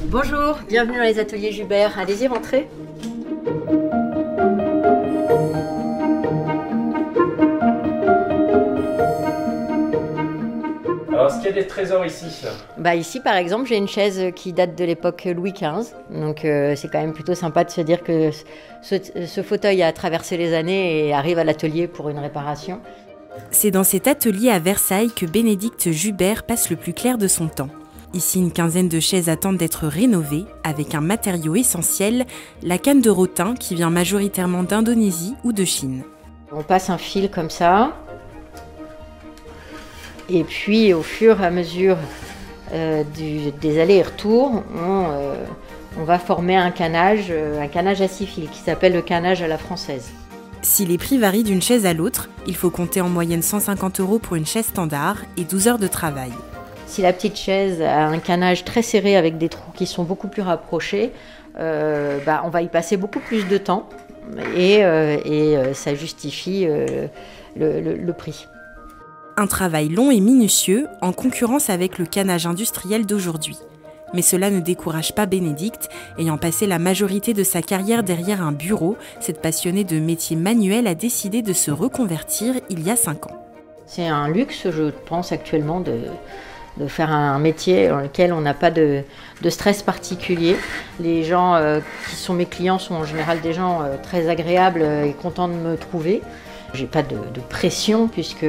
Bonjour, bienvenue dans les ateliers Jubert. Allez-y, rentrez. Alors, est-ce qu'il y a des trésors ici? Ici, par exemple, j'ai une chaise qui date de l'époque Louis XV. Donc, c'est quand même plutôt sympa de se dire que ce fauteuil a traversé les années et arrive à l'atelier pour une réparation. C'est dans cet atelier à Versailles que Bénédicte Jubert passe le plus clair de son temps. Ici, une quinzaine de chaises attendent d'être rénovées avec un matériau essentiel, la canne de rotin qui vient majoritairement d'Indonésie ou de Chine. On passe un fil comme ça. Et puis, au fur et à mesure des allers et retours, on va former un canage à 6 fils qui s'appelle le canage à la française. Si les prix varient d'une chaise à l'autre, il faut compter en moyenne 150 € pour une chaise standard et 12 heures de travail. Si la petite chaise a un canage très serré avec des trous qui sont beaucoup plus rapprochés, on va y passer beaucoup plus de temps et ça justifie le prix. Un travail long et minutieux, en concurrence avec le canage industriel d'aujourd'hui. Mais cela ne décourage pas Bénédicte, ayant passé la majorité de sa carrière derrière un bureau, cette passionnée de métiers manuels a décidé de se reconvertir il y a 5 ans. C'est un luxe, je pense, actuellement de faire un métier dans lequel on n'a pas de stress particulier. Les gens qui sont mes clients sont en général des gens très agréables et contents de me trouver. J'ai pas de pression puisque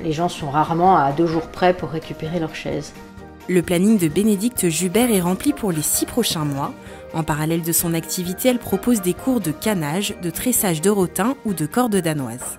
les gens sont rarement à 2 jours près pour récupérer leur chaise. Le planning de Bénédicte Jubert est rempli pour les 6 prochains mois. En parallèle de son activité, elle propose des cours de canage, de tressage de rotin ou de corde danoise.